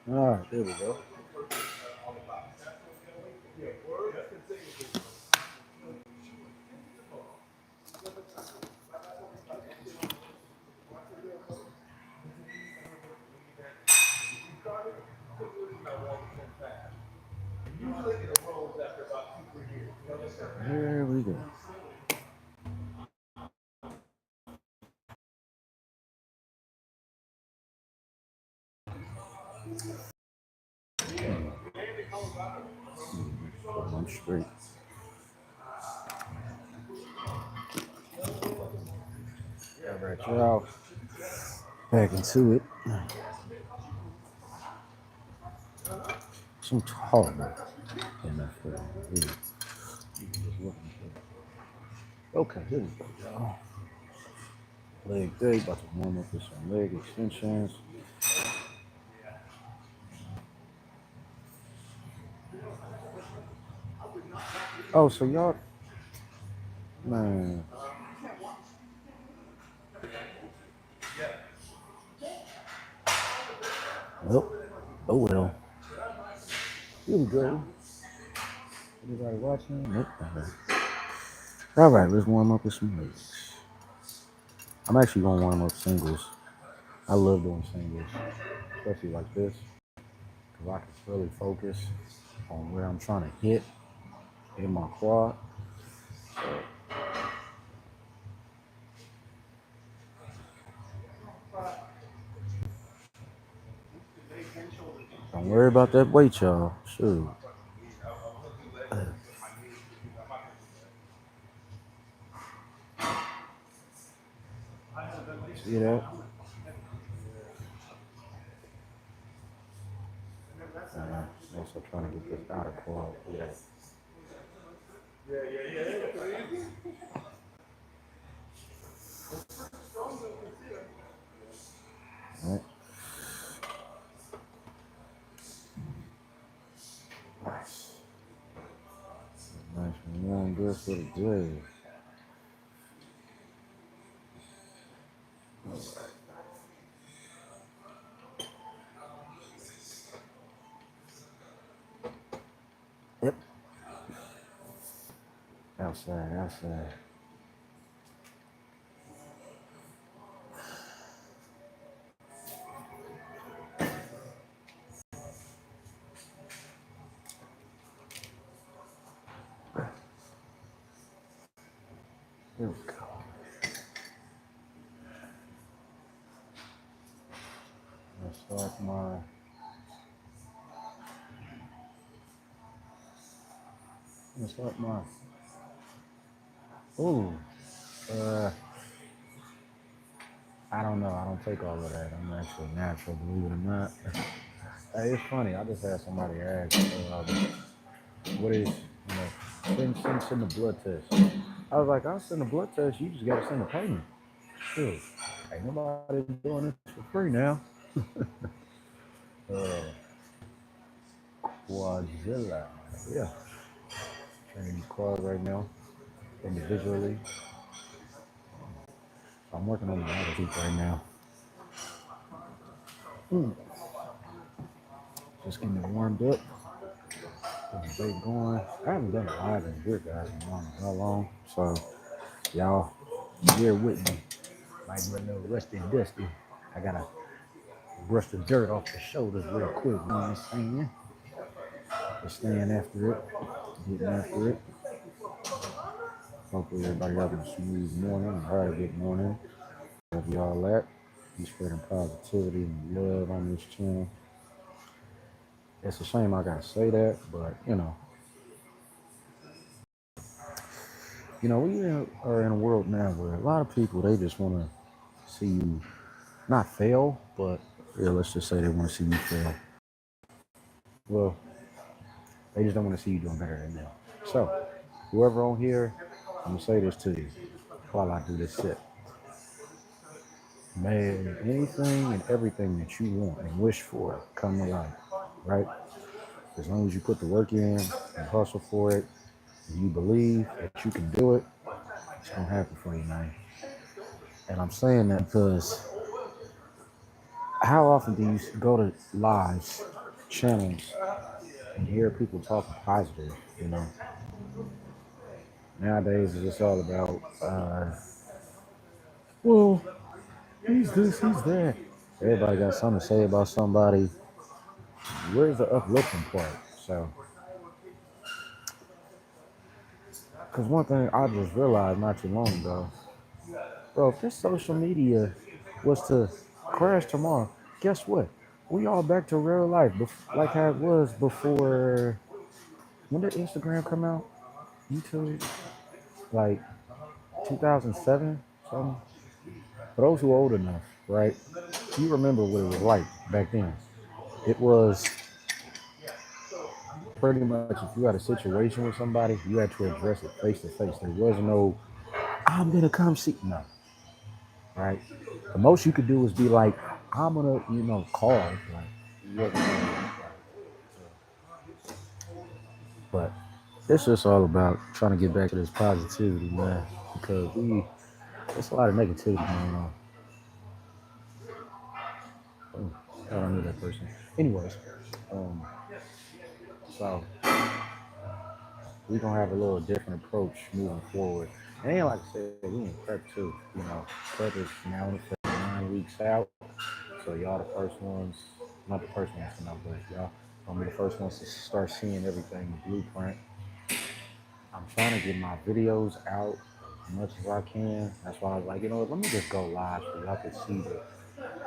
All right, there we go. Here we go. I'm straight. All right, y'all. Back into it. Some taller NFL. Okay, here we go, y'all. Leg day, about to warm up with some leg extensions. Oh, so y'all, man. Oh, oh well. Here we go. Anybody watching? Nope. All right, let's warm up with some legs. I'm actually gonna warm up singles. I love doing singles, especially like this, because I can really focus on where I'm trying to hit in my quad. Don't worry about that weight, y'all. Sure. See that? Also trying to get this out of quad. Yeah. All right. Nice. Nice and warm, good for the day. Yep. Outside. Here we go. Let's start my. Ooh. I don't know. I don't take all of that. I'm actually natural, believe it or not. Hey, it's funny. I just had somebody ask, what is, send the blood test. I was like, I'll send the blood test. You just got to send the payment. Sure. Ain't nobody doing this for free now. Quadzilla. Yeah. Training these quads right now, individually. I'm working on the other feet right now. Just getting it warmed up. Getting the bait going. I haven't done a live in here, guys, in I don't know how long. So, y'all, bear with me. Might be a little rusty and dusty. I gotta brush the dirt off the shoulders real quick. You know what I'm saying? Just staying after it, getting after it. Hopefully everybody having a smooth morning, all right, good morning. Love y'all that. Be spreading positivity and love on this channel. It's a shame I gotta say that, but we are in a world now where a lot of people they just want to see you not fail, but yeah, let's just say they want to see you fail. Well, they just don't want to see you doing better than them. So, whoever on here, I'm gonna say this to you while I do this shit. Man, anything and everything that you want and wish for come to life, right? As long as you put the work in and hustle for it, and you believe that you can do it, it's gonna happen for you, man. And I'm saying that because How often do you go to lives, channels, and hear people talking positive? You know, nowadays it's just all about, well, he's this, he's that. Everybody got something to say about somebody. Where's the uplifting part? So, because one thing I just realized not too long ago, bro, if this social media was to crash tomorrow, guess what? We all back to real life, like how it was before. When did Instagram come out? YouTube? Like 2007, something. For those who are old enough, right? You remember what it was like back then. It was pretty much if you had a situation with somebody, you had to address it face to face. There was no, I'm gonna come see. No, right? The most you could do is be like, I'm gonna, call. Like, you wasn't gonna, but it's just all about trying to get back to this positivity, man. Because there's a lot of negativity going on. Oh, I don't know that person. Anyways, um, so we're gonna have a little different approach moving forward. And like I said, we in prep too. Prep is now in effect 9 weeks out. So y'all the first ones, not the first ones to know, but y'all gonna be the first ones to start seeing everything in blueprint. I'm trying to get my videos out as much as I can. That's why I was like, let me just go live so y'all can see the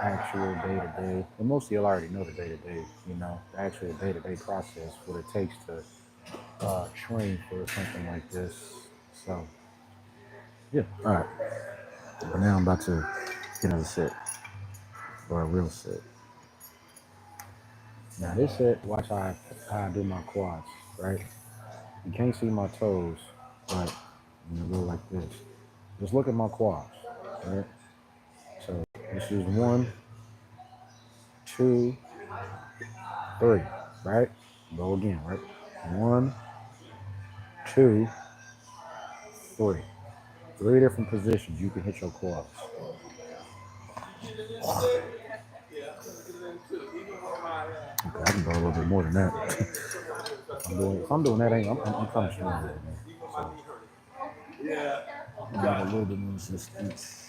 actual day-to-day. And most of y'all already know the day-to-day, the actual day-to-day process, what it takes to train for something like this. So, yeah, all right. But now I'm about to get another set, or a real set. Now this set, watch how I do my quads, right? You can't see my toes, but I'm gonna go like this. Just look at my quads, right? So this is 1, 2, 3, right? Go again, right? 1, 2, 3. 3 different positions you can hit your quads. Okay, I can go a little bit more than that. If I'm doing that, I'm kind of strong right now. So I got a little bit more resistance.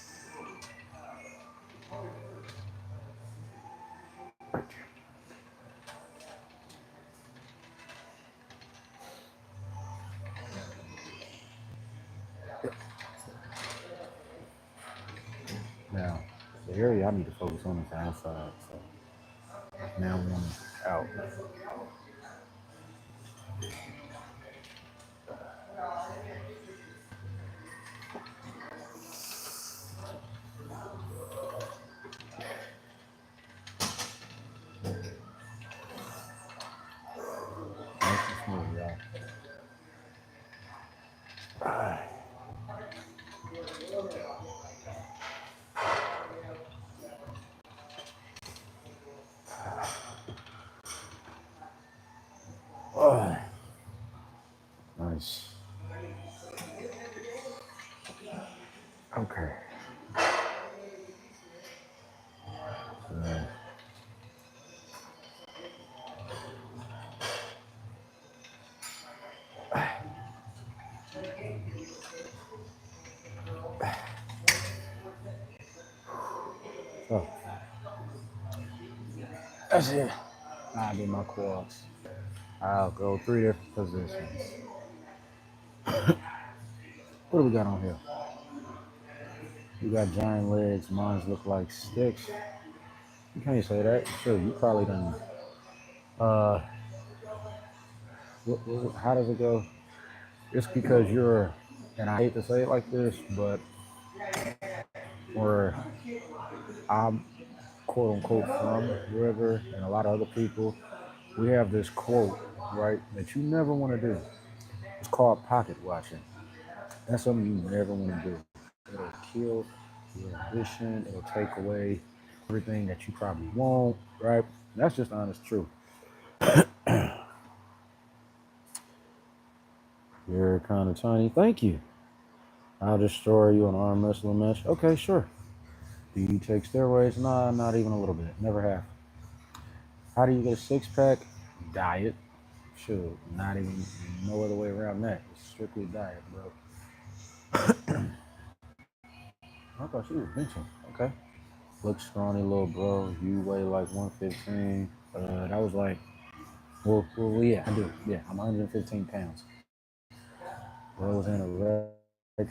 Now, the area I need to focus on is the outside. So now I'm out. Nice and smooth, y'all. Oh, nice. Okay. So that's it. I do my quads. I'll go 3 different positions. What do we got on here? We got giant legs. Mine look like sticks. You can't say that. Sure, you probably done. Uh, how does it go? It's because you're, and I hate to say it like this, but where I'm quote unquote from, wherever, and a lot of other people, we have this quote, right, that you never want to do. It's called pocket watching. That's something you never want to do. It'll kill your ambition. It'll take away everything that you probably want, right? That's just honest truth. You're kind of tiny. Thank you. I'll destroy you an arm wrestling match. Okay, sure. Do you take steroids? Nah, not even a little bit. Never have. How do you get a six pack? Diet. Shoot, not even no other way around that. It's strictly diet, bro. I thought she was benching. Okay. Look scrawny little bro. You weigh like 115. That was like, yeah, I do. Yeah, I'm 115 pounds. Bro was in a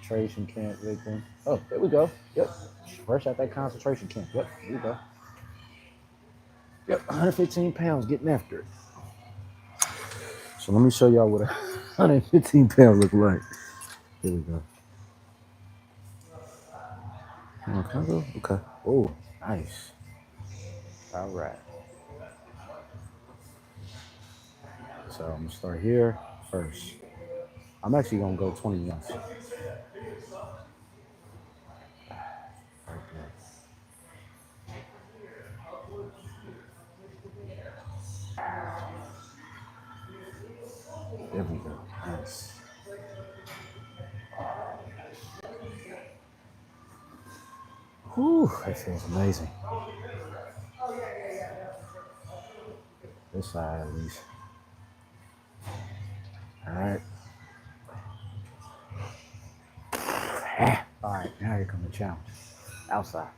concentration camp victim. Oh, there we go. Yep. Fresh out that concentration camp. Yep, there we go. Yep, 115 pounds getting after it. So let me show y'all what 115 pounds look like. Here we go. Oh, can I go? Okay. Oh, nice. All right. So I'm gonna start here first. I'm actually gonna go 20 once. Right there we go. Nice. Whew, that feels amazing. This side at least. All right. All right, now here comes the challenge. Outside.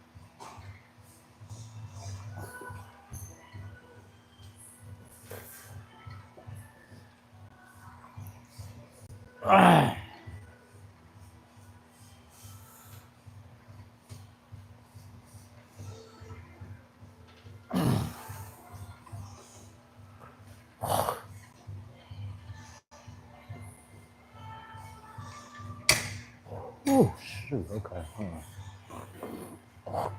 Oh, shoot. Okay. Hold on.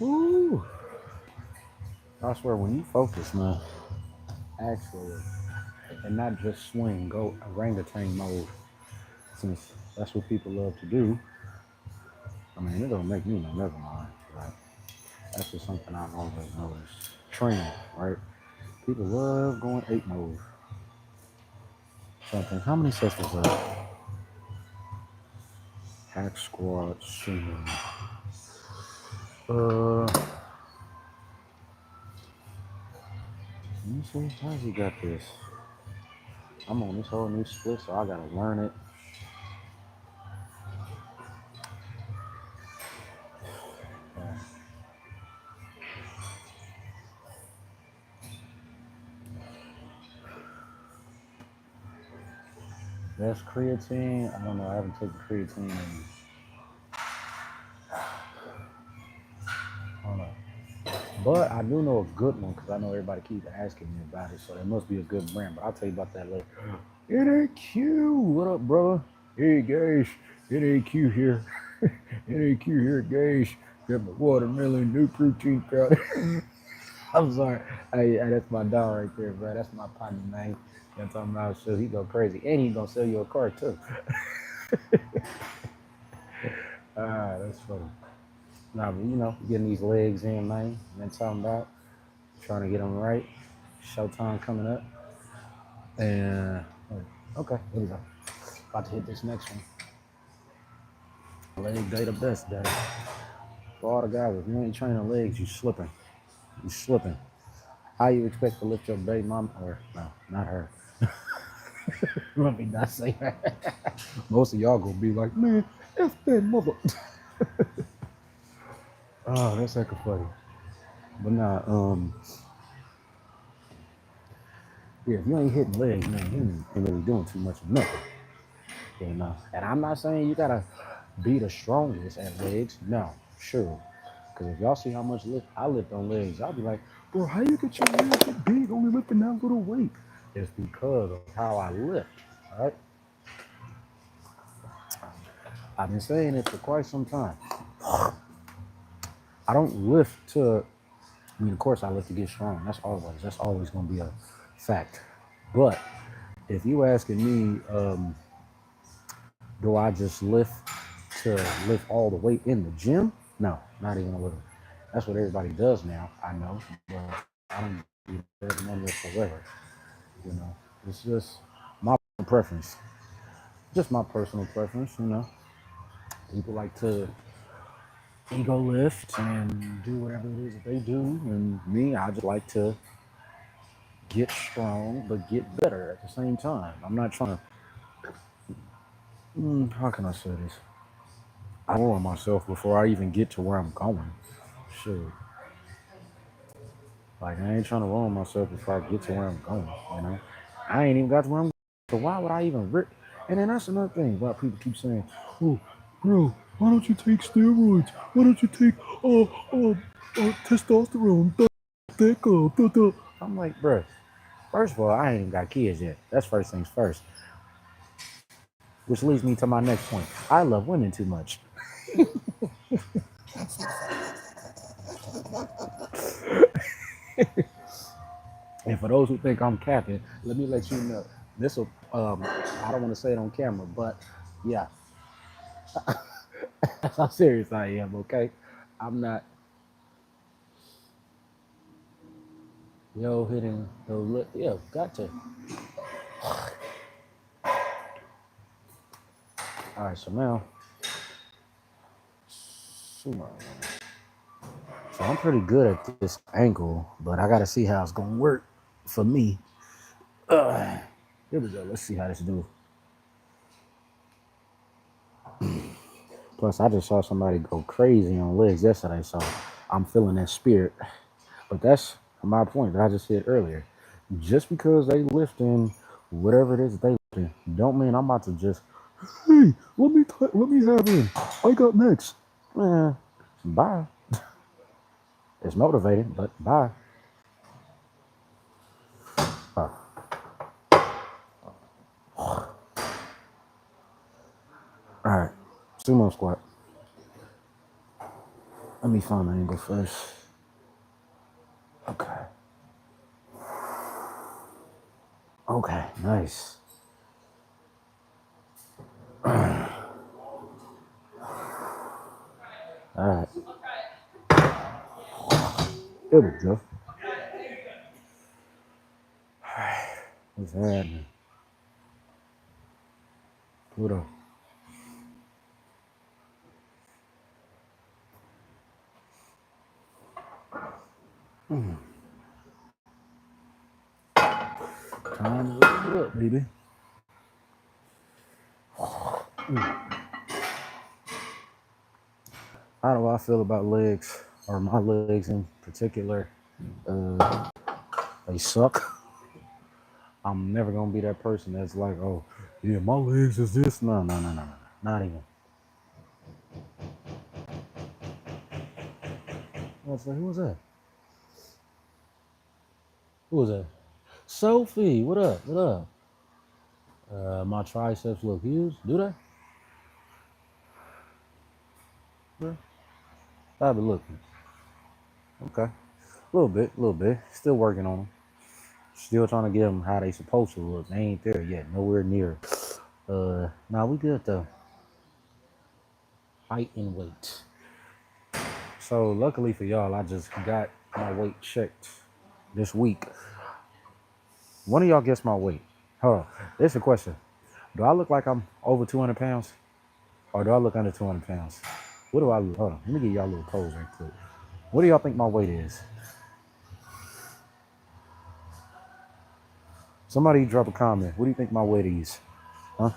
Woo. I swear, when you focus, man, actually, and not just swing, go orangutan mode, since that's what people love to do. I mean, it don't make me no, never mind. Right? That's just something I've always noticed. Training, right? People love going 8 mode. Something. How many sets was that? Hack squat, swinging. Let me see. How's he got this? I'm on this whole new split, so I gotta learn it. That's creatine. I don't know. I haven't taken creatine in, I don't know. But I do know a good one because I know everybody keeps asking me about it, so there must be a good brand. But I'll tell you about that later. NAQ, what up, brother? Hey, guys, NAQ here. NAQ here, guys. Got my watermelon, new protein powder. I'm sorry. Hey, that's my dog right there, bro. That's my partner, man. You know what I'm talking about? So he go crazy. And he gonna sell you a car, too. That's funny. Nah, but you know, getting these legs in, man. You know what I'm talking about? Trying to get them right. Showtime coming up. And, okay, here we go. About to hit this next one. Leg day the best day. For all the guys, if you ain't training legs, you slipping. You slipping. How you expect to lift your baby mom? Or, no, not her. Let me not say that. Most of y'all gonna be like, man, F that mother. Oh, that's heck of funny. But nah, yeah, if you ain't hitting legs, man, you ain't really doing too much of nothing. You know. And I'm not saying you gotta be the strongest at legs. No, sure. Because if y'all see how much I lift on legs, I'll be like, bro, how you get your legs so big only lifting that little weight? It's because of how I lift. All right. I've been saying it for quite some time. I don't lift to, I mean, of course I lift to get strong. That's always going to be a fact. But if you asking me, do I just lift to lift all the weight in the gym? No, not even a little. That's what everybody does now, I know. But I don't do that number forever. You know, it's just my preference, just my personal preference. You know, people like to ego lift and do whatever it is that they do, and me, I just like to get strong but get better at the same time. I'm not trying to. How can I say this? I ruin myself before I even get to where I'm going. Sure. Like I ain't trying to ruin myself before I get to where I'm going. You know, I ain't even got to where I'm going. So why would I even rip? And then that's another thing about people keep saying, "Oh, bro, why don't you take steroids? Why don't you take testosterone?" I'm like, bro. First of all, I ain't even got kids yet. That's first things first. Which leads me to my next point. I love women too much. And for those who think I'm capping, let me let you know. This will, I don't want to say it on camera, but yeah, that's how serious I am, okay? I'm not, hitting the lip. Yeah, got to. All right, so now, sumo. So I'm pretty good at this ankle, but I got to see how it's going to work for me. Here we go. Let's see how this do. Plus, I just saw somebody go crazy on legs yesterday, so I'm feeling that spirit. But that's my point that I just said earlier. Just because they lifting whatever it is that they lifting, don't mean I'm about to just, hey, let me have in. I got next. Man, bye. It's motivating, but bye. Uh, all right, sumo squat. Let me find the angle first. Okay. Okay, nice. All right. There we go. What's happening? What up? Time to look it up, baby. How do I feel about legs, or my legs in particular? They suck. I'm never gonna be that person that's like, oh, yeah, my legs is this. No, no, no, no, no, not even. I was like, who was that? Who was that? Sophie, what up? What up? My triceps look huge. Do they? Yeah. I've been looking. Okay, a little bit, a little bit. Still working on them. Still trying to get them how they supposed to look. They ain't there yet. Nowhere near. Nah, we good though. Height and weight. So luckily for y'all, I just got my weight checked this week. One of y'all guess my weight. Hold on. There's a question. Do I look like I'm over 200 pounds? Or do I look under 200 pounds? What do I look? Hold on. Let me give y'all a little pose right quick. What do y'all think my weight is? Somebody drop a comment. What do you think my weight is? Huh?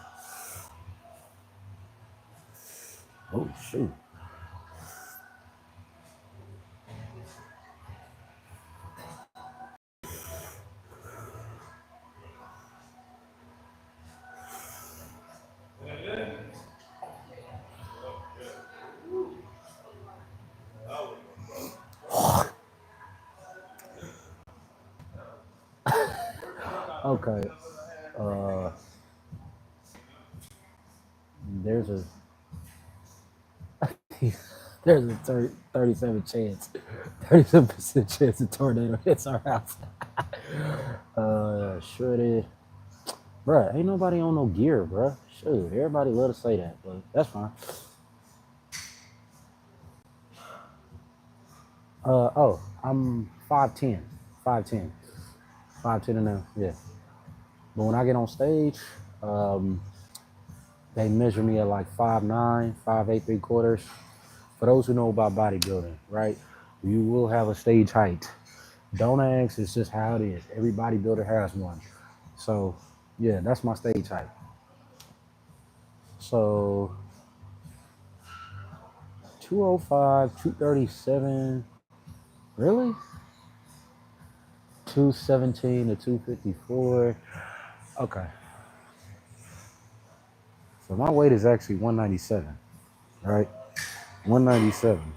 Oh, shoot. Okay. Uh, there's a there's a 37 chance, 37% chance a tornado hits our house. Shredded. Bruh, ain't nobody on no gear, bruh. Shoot, everybody love to say that, but that's fine. I'm 5'10", 5'10", 5'10" and now, yeah. But when I get on stage, um, they measure me at like 5'9", 5'8", 3/4. For those who know about bodybuilding, right? You will have a stage height. Don't ask, it's just how it is. Every bodybuilder has one. So, yeah, that's my stage height. So, 205, 237, really? 217 to 254. Okay. So my weight is actually 197, right? 197.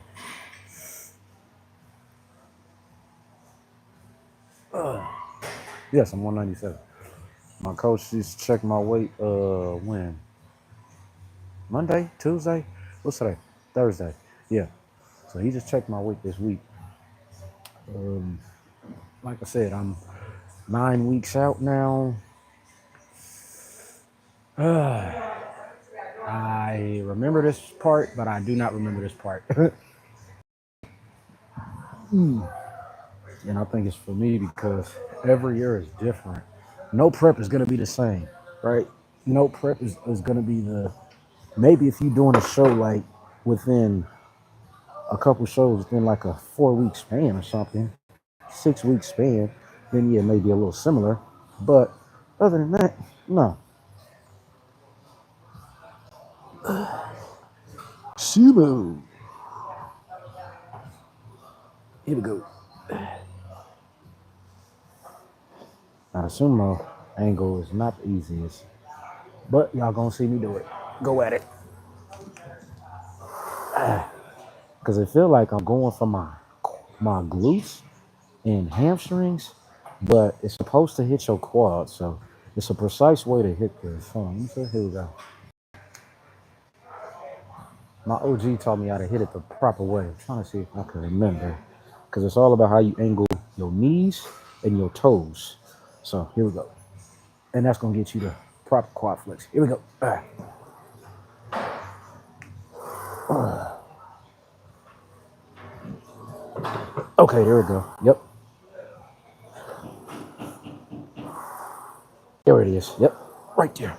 Yes, I'm 197. My coach just checked my weight when? Monday? Tuesday? What's today? Thursday. Yeah. So he just checked my weight this week. Um, like I said, I'm 9 weeks out now. I remember this part, but I do not remember this part. And I think it's for me because every year is different. No prep is going to be the same, right? No prep is going to be the, maybe if you're doing a show like within a couple shows within like a 4 week span or something, 6 week span, then yeah, maybe a little similar. But other than that, no. Sumo. Here we go. Now the sumo angle is not the easiest, but y'all gonna see me do it. Go at it. Cause it feel like I'm going for my glutes and hamstrings, but it's supposed to hit your quad, so it's a precise way to hit this. Hold on, let me see. Here we go. My OG taught me how to hit it the proper way. I'm trying to see if I can remember. Because it's all about how you angle your knees and your toes. So here we go. And that's going to get you the proper quad flex. Here we go. Okay, there we go. Yep. There it is. Yep. Right there.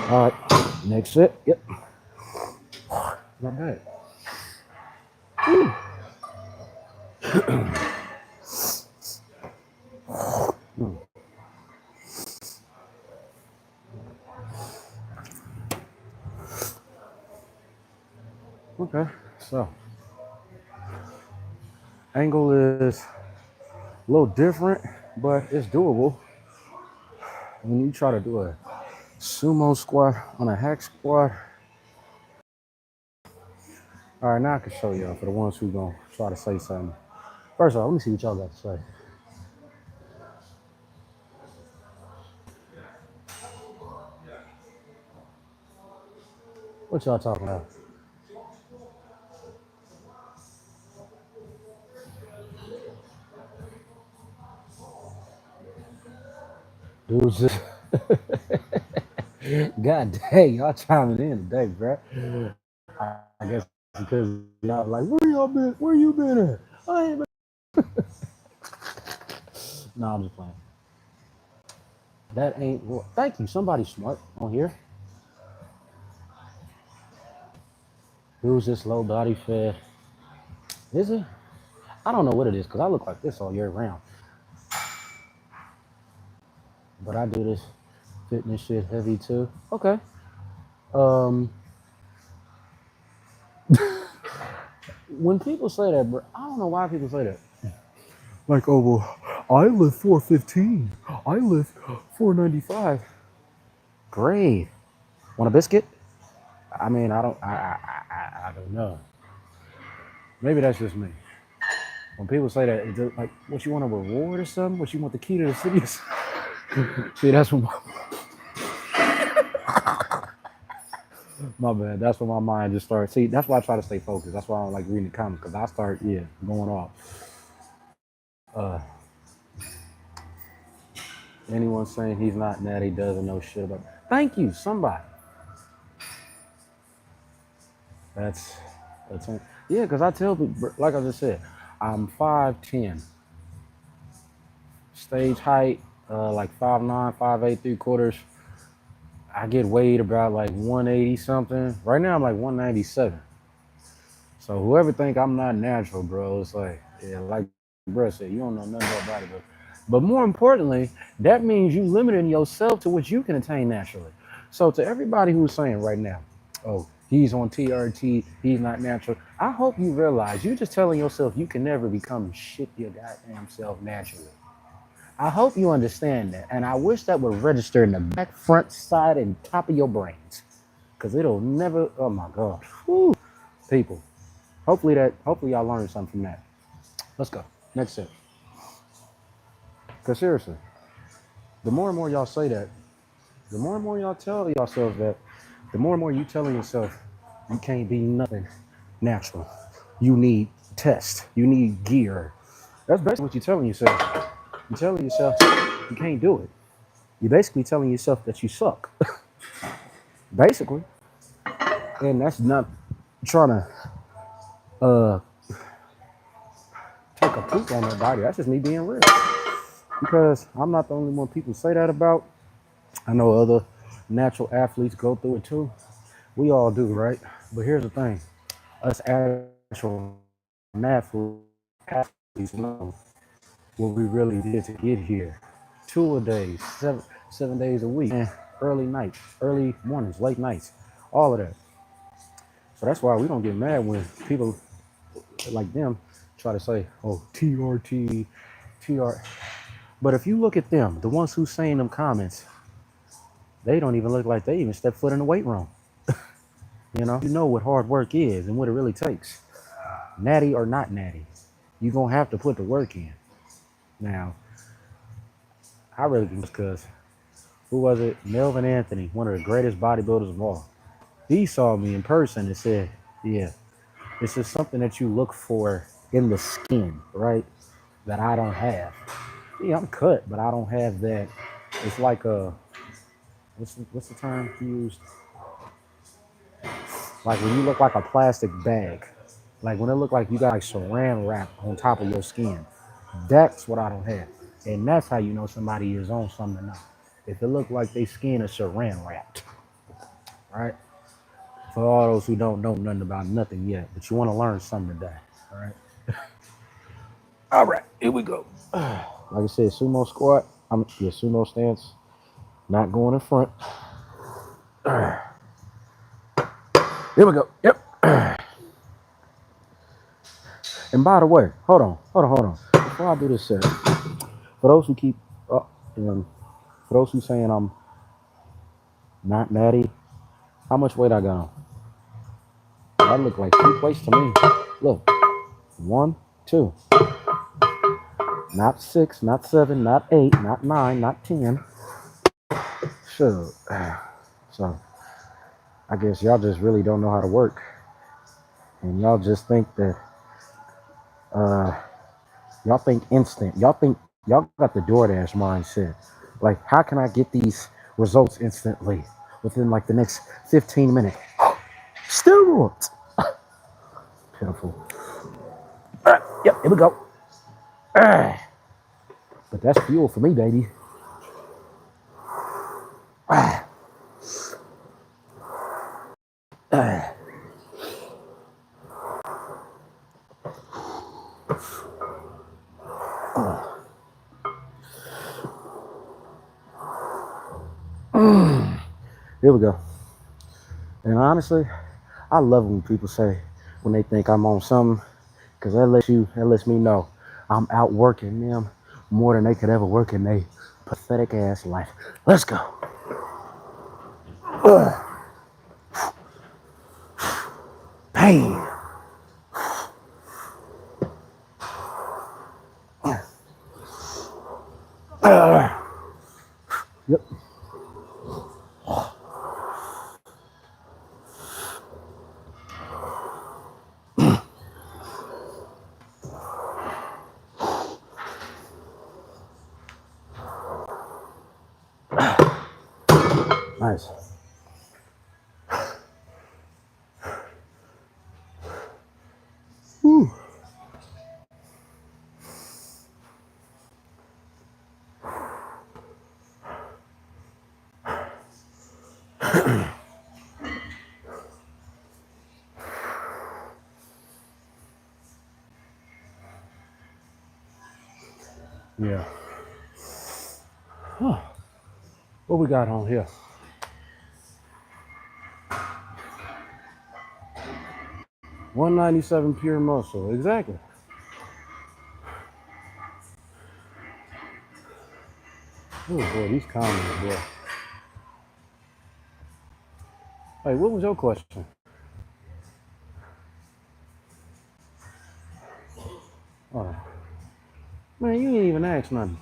All right. Next set. Yep. Not bad. Okay. So, angle is a little different, but it's doable. When you try to do a sumo squat on a hack squat. All right, now I can show y'all for the ones who gonna try to say something. First of all, let me see what y'all got to say. What y'all talking about? Dudes just God dang, y'all chiming in today, bro. I guess because y'all like, where y'all been? Where you been at? I ain't been. No, I'm just playing. That ain't. Well, thank you. Somebody smart on here. Who's this low body fat? Is it? I don't know what it is because I look like this all year round. But I do this fitness shit heavy too. Okay. Um, when people say that, bro, I don't know why people say that. Like, oh well, I lift 415. I lift 495. Great. Want a biscuit? I mean, I don't. I don't know. Maybe that's just me. When people say that, it's like, what you want a reward or something? What you want the key to the city? See, that's what my bad. That's when my mind just starts. See, that's why I try to stay focused. That's why I don't like reading the comments because I start, going off. Uh, anyone saying he's not natty doesn't know shit about. Thank you, somebody. That's yeah. Because I tell people, like I just said, I'm 5'10", stage height, like 5'9", 5'8", 3/4. I get weighed about like 180 something. Right now I'm like 197. So whoever think I'm not natural, bro, it's like, yeah, like bro said, you don't know nothing about bodybuilding. But more importantly, that means you limiting yourself to what you can attain naturally. So to everybody who's saying right now, oh, he's on TRT, he's not natural. I hope you realize you're just telling yourself you can never become shit your goddamn self naturally. I hope you understand that. And I wish that would register in the back, front, side, and top of your brains. Because it'll never, oh my God. Whew. People. Hopefully y'all learned something from that. Let's go. Next step. Because seriously, the more and more y'all say that, the more and more y'all tell yourself that, the more and more you telling yourself you can't be nothing natural. You need test. You need gear. That's basically what you're telling yourself. You're telling yourself you can't do it. You're basically telling yourself that you suck. Basically. And that's not trying to take a poop on nobody. That's just me being real. Because I'm not the only one people say that about. I know other natural athletes go through it too. We all do, right? But here's the thing. Us actual athletes know what we really did to get here. 2 a day, 7 days a week, and early nights, early mornings, late nights, all of that. So that's why we don't get mad when people like them try to say, oh, TRT, TR. But if you look at them, the ones who's saying them comments, they don't even look like they even step foot in the weight room. You know what hard work is and what it really takes. Natty or not natty, you're going to have to put the work in. Now, I really think it's because, who was it? Melvin Anthony, one of the greatest bodybuilders of all. He saw me in person and said, yeah, this is something that you look for in the skin, right? That I don't have. Yeah, I'm cut, but I don't have that. It's like a, what's the term used? Like when you look like a plastic bag. Like when it look like you got like saran wrap on top of your skin. That's what I don't have. And that's how you know somebody is on something or not. If it look like their skin is saran wrapped. Right? For all those who don't know nothing about nothing yet, but you want to learn something today. All right. All right, here we go. Like I said, sumo squat. Sumo stance. Not going in front. Here we go. Yep. And by the way, hold on. Before I do this set, for those who keep for those who saying I'm not natty, how much weight I got on? That look like 2 plates to me. Look, 1, 2. Not 6, not 7, not 8, not 9, not 10. Sure. So, I guess y'all just really don't know how to work. And y'all just think that, y'all think instant. Y'all think y'all got the DoorDash mindset. Like, how can I get these results instantly within like the next 15 minutes? Steroids. Pitiful. Yep, here we go. But that's fuel for me, baby. Here we go. And honestly, I love when people say when they think I'm on something, because that lets me know I'm outworking them more than they could ever work in their pathetic ass life. Let's go. Hey. Yep. Nice. Whew. Yeah. Huh. What we got on here? 197 pure muscle. Exactly. Oh boy, these comments, boy. Hey, what was your question? Oh, man, you ain't even asked nothing.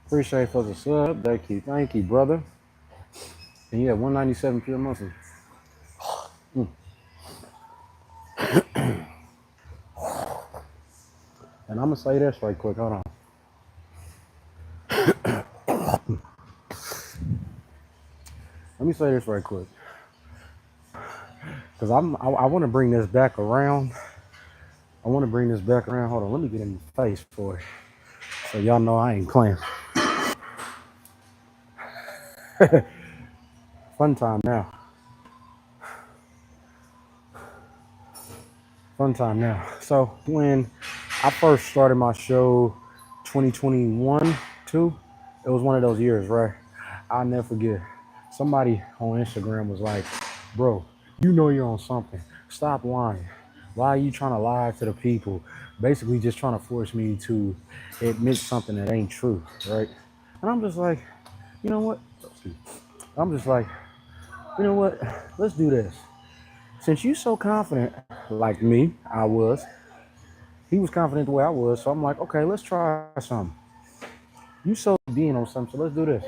Appreciate for the sub. Thank you, brother. And yeah, 197 pure muscle. Mm. And I'm gonna say this right quick. Hold on. Let me say this right quick, because I want to bring this back around. I want to bring this back around. Hold on. Let me get in the face for it, so y'all know I ain't playing. Fun time now. Fun time now. So when I first started my show, 2021, two, it was one of those years, right? I'll never forget. Somebody on Instagram was like, "Bro, you know you're on something. Stop lying. Why are you trying to lie to the people? Basically, just trying to force me to admit something that ain't true, right?" And I'm just like, you know what? I'm just like, you know what? Let's do this. Since you so confident, like me, I was. He was confident the way I was, so I'm like, okay, let's try something. You so being on something, so let's do this.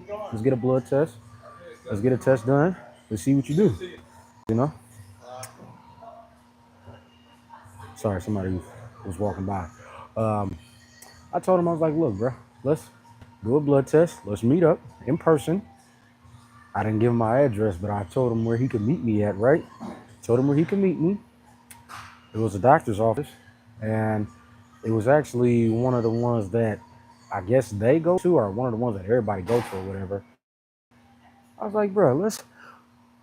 Let's get a blood test. Let's get a test done. Let's see what you do. You know? Sorry, somebody was walking by. Um, I told him, I was like, look, bro, let's do a blood test. Let's meet up in person. I didn't give him my address, but I told him where he could meet me at, right? Told him where he could meet me. It was a doctor's office, and it was actually one of the ones that I guess they go to, or one of the ones that everybody go to, or whatever. I was like, bro, let's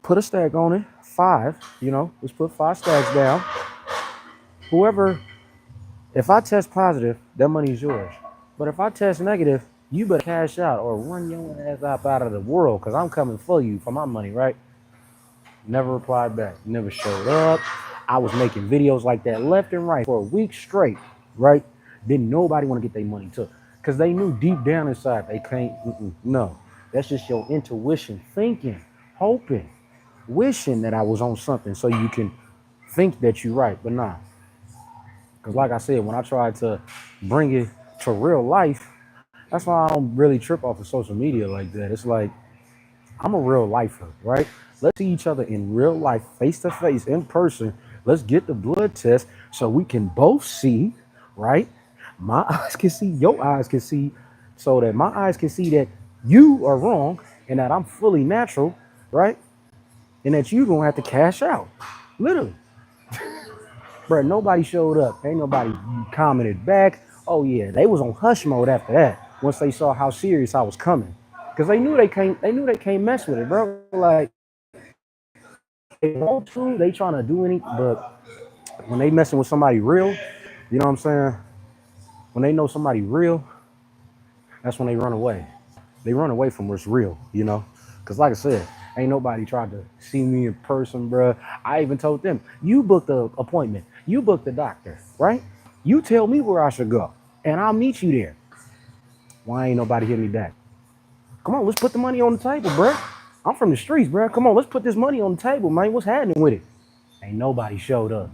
put a stack on it, 5. Let's put 5 stacks down. Whoever, if I test positive, that money's yours. But if I test negative, you better cash out or run your ass up out of the world, because I'm coming for you for my money, right? Never replied back, never showed up. I was making videos like that left and right for a week straight, right? Didn't nobody want to get their money took, because they knew deep down inside they can't. No, that's just your intuition thinking, hoping, wishing that I was on something so you can think that you're right, but nah. Because like I said, when I tried to bring it to real life, that's why I don't really trip off of social media like that. It's like, I'm a real lifer, right? Let's see each other in real life, face to face, in person. Let's get the blood test so we can both see, right? My eyes can see, your eyes can see, so that my eyes can see that you are wrong and that I'm fully natural, right? And that you don't have to cash out. Literally. Bro, nobody showed up. Ain't nobody commented back. Oh yeah, they was on hush mode after that. Once they saw how serious I was coming. Cause they knew they can't mess with it, bro. Like they want to, they trying to do anything, but when they messing with somebody real, you know what I'm saying? When they know somebody real, that's when they run away. They run away from what's real. Cause like I said, ain't nobody tried to see me in person, bro. I even told them, you booked the appointment, you booked the doctor, right? You tell me where I should go. and I'll meet you there. Why ain't nobody hit me back? Come on, let's put the money on the table, bro. I'm from the streets, bro. Come on, let's put this money on the table, man. What's happening with it? Ain't nobody showed up.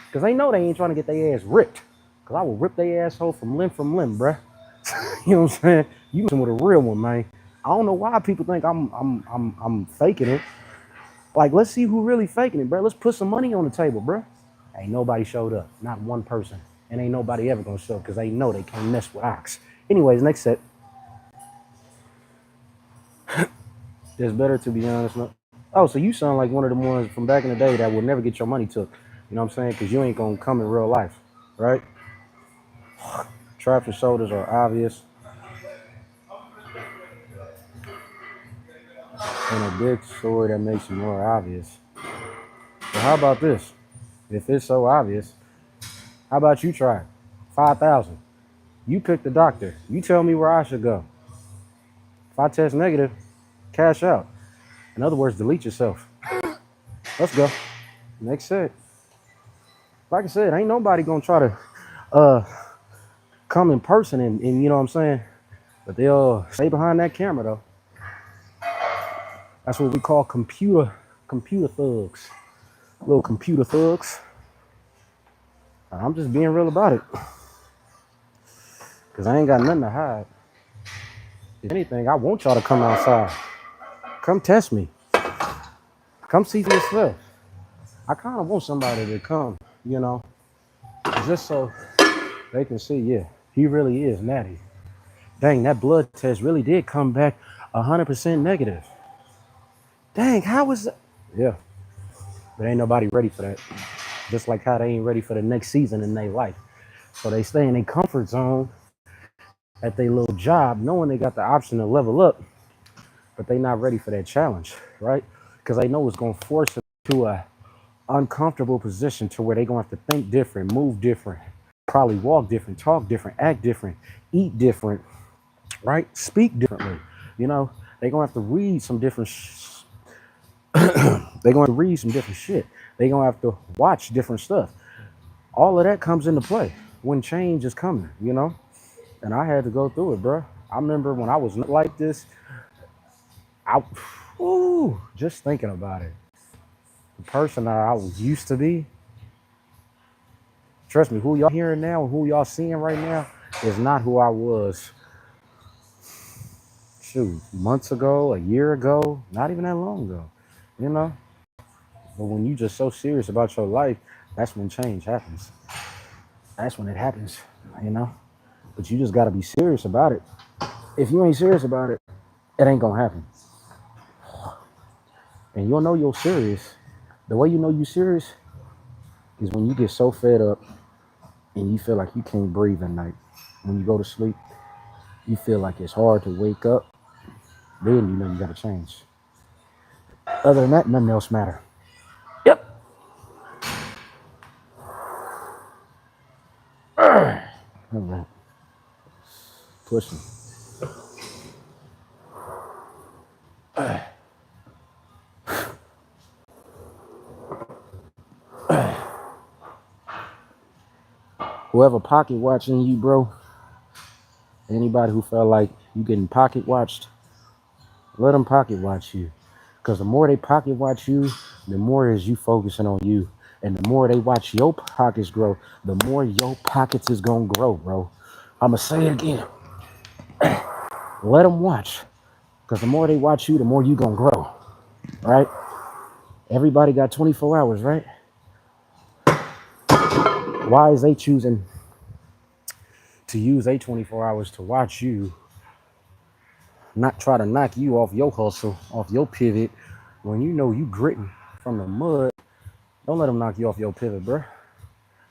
Because they know they ain't trying to get their ass ripped. Because I will rip their asshole from limb, bro. You know what I'm saying? You messing with a real one, man. I don't know why people think I'm faking it. Like, let's see who really faking it, bro. Let's put some money on the table, bro. Ain't nobody showed up. Not one person. And ain't nobody ever gonna show up because they know they can't mess with Ox. Anyways, next set. It's better to be honest. No. Oh, so you sound like one of the ones from back in the day that will never get your money took. You know what I'm saying? Because you ain't gonna come in real life, right? Traps and shoulders are obvious. And a big sword that makes it more obvious. But how about this? If it's so obvious, how about you try it? 5,000. You pick the doctor. You tell me where I should go. If I test negative, cash out. In other words, delete yourself. Let's go. Next set. Like I said, ain't nobody gonna try to come in person and you know what I'm saying? But they'll stay behind that camera though. That's what we call computer thugs. Little computer thugs. I'm just being real about it. Cause I ain't got nothing to hide. If anything, I want y'all to come outside. Come test me. Come see for yourself. I kind of want somebody to come, you know, just so they can see, yeah, he really is natty. Dang, that blood test really did come back 100% negative. Dang, how was that? Yeah, but ain't nobody ready for that. Just like how they ain't ready for the next season in their life. So they stay in their comfort zone at their little job, knowing they got the option to level up, but they not ready for that challenge, right? Because they know it's going to force them to a uncomfortable position to where they're going to have to think different, move different, probably walk different, talk different, act different, eat different, right? Speak differently. You know, they're going to have to read some different they're going to read some different shit. They're going to have to watch different stuff. All of that comes into play when change is coming, you know? And I had to go through it, bro. I remember when I was like this, just thinking about it. The person that I was used to be, trust me, who y'all hearing now and who y'all seeing right now is not who I was, months ago, a year ago, not even that long ago, you know? But when you just so serious about your life, that's when change happens. That's when it happens, you know? But you just got to be serious about it. If you ain't serious about it, it ain't gonna happen. And you'll know you're serious. The way you know you're serious is when you get so fed up and you feel like you can't breathe at night. When you go to sleep, you feel like it's hard to wake up. Then you know you gotta change. Other than that, nothing else matter. Yep. All right. Pushing. Whoever pocket watching you, bro, anybody who felt like you getting pocket watched, let them pocket watch you. Because the more they pocket watch you, the more is you focusing on you. And the more they watch your pockets grow, the more your pockets is going to grow, bro. I'm going to say it again. Let them watch. Because the more they watch you, the more you going to grow. Right? Everybody got 24 hours, right? Why is they choosing to use their 24 hours to watch you, not try to knock you off your hustle, off your pivot, when you know you gritting from the mud? Don't let them knock you off your pivot, bro.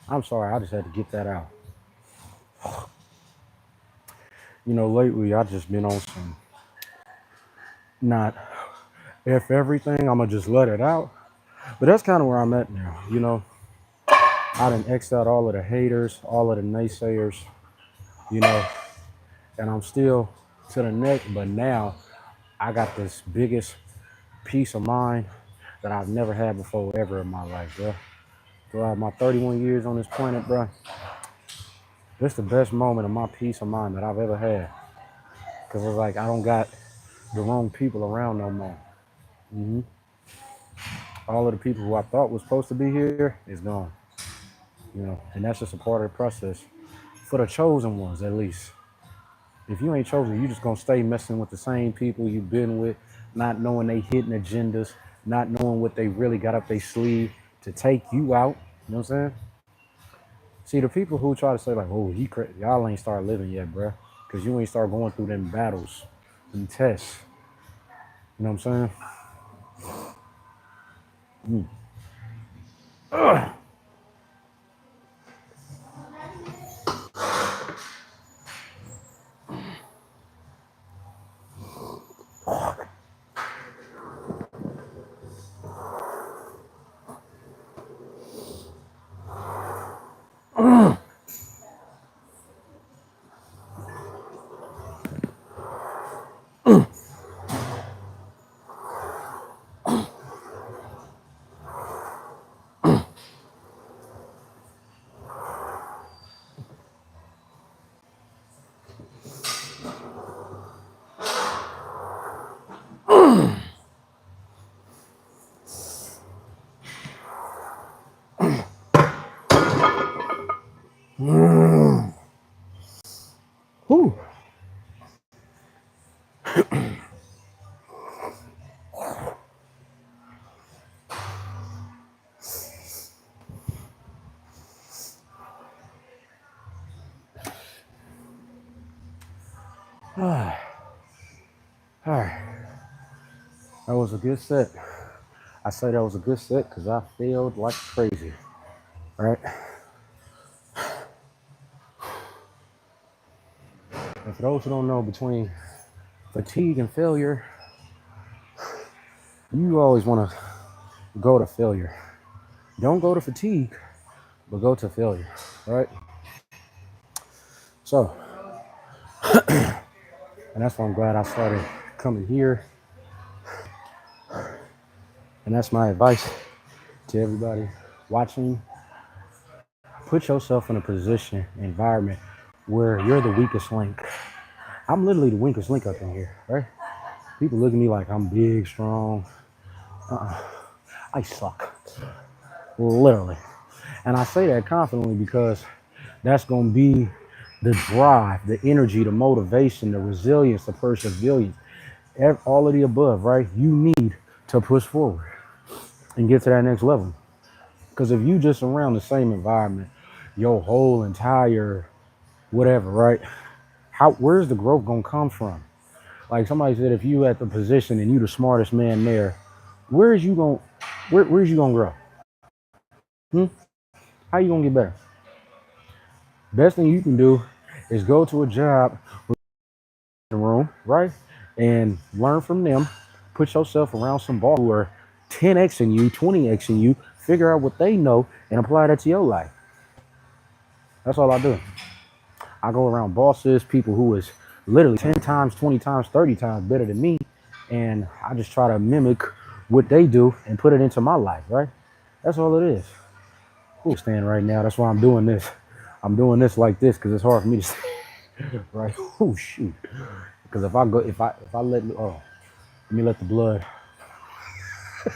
I'm sorry, I just had to get that out. You know, lately I just been on some not F everything, I'ma just let it out. But that's kind of where I'm at now, you know. I done X'd out all of the haters, all of the naysayers, you know, and I'm still to the neck, but now I got this biggest peace of mind that I've never had before ever in my life, bro. Throughout my 31 years on this planet, bro, This is the best moment of my peace of mind that I've ever had. Because it's like I don't got the wrong people around no more. hmm All of the people who I thought was supposed to be here is gone. And that's just a part of the process. For the chosen ones, at least. If you ain't chosen, you just gonna stay messing with the same people you've been with, not knowing they hidden agendas, not knowing what they really got up their sleeve to take you out. You know what I'm saying? See, the people who try to say like, "Oh, y'all ain't start living yet, bruh," because you ain't start going through them battles, them tests. You know what I'm saying? Whew. All right, that was a good set. I say that was a good set because I failed like crazy. All right. And for those who don't know, between fatigue and failure, you always want to go to failure. Don't go to fatigue, but go to failure. All right. So, and that's why I'm glad I started coming here. And that's my advice to everybody watching. Put yourself in a position, environment where you're the weakest link. I'm literally the weakest link up in here, right? People look at me like I'm big, strong. I suck, literally. And I say that confidently because that's going to be the drive, the energy, the motivation, the resilience, the perseverance, all of the above, right? You need to push forward and get to that next level. Because if you just around the same environment, your whole entire whatever, right? Where's the growth gonna come from? Like somebody said, if you at the position and you the smartest man there, where's you gonna grow? How you gonna get better? Best thing you can do is go to a job with the room, right? And learn from them. Put yourself around some ball who are 10x in you, 20x in you, figure out what they know and apply that to your life. That's all I do. I go around bosses, people who is literally 10 times, 20 times, 30 times better than me. And I just try to mimic what they do and put it into my life, right? That's all it is. Stand right now. That's why I'm doing this. I'm doing this like this because it's hard for me to stand, right? Oh, shoot. Because if I let me let the blood,